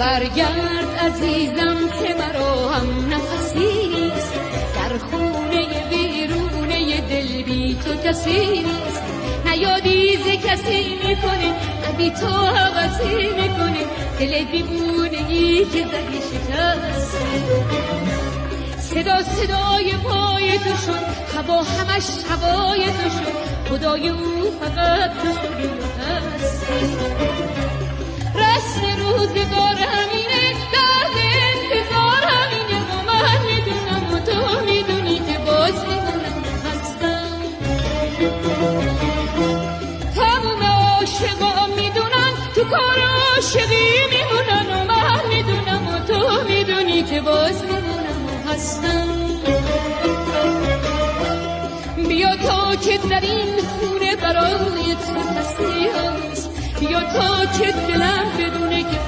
برگرد عزیزم که مرا هم نفسیست، در خونه ویرونه دل بی تو کسی نیست. نیادی ز کسی میکنه بی تو حوثی میکنه، دل دیوونگی که زدی شکست. صدا صدای پای تو شد، هوا همش هوای تو شد، خدای او فقط تو شدی و هستی. رسم روزگار همینه، درد انتظار همینه، و من میدونم و تو میدونی که باز میمونم هستم. تموم عاشقا میدونن تو کار عاشقی میمونن، و من میدونم و تو میدونی که باز میمونم و هستم. بیا تا که در این خونه برای تو کسی هست، بیا تا که دلم بدونه که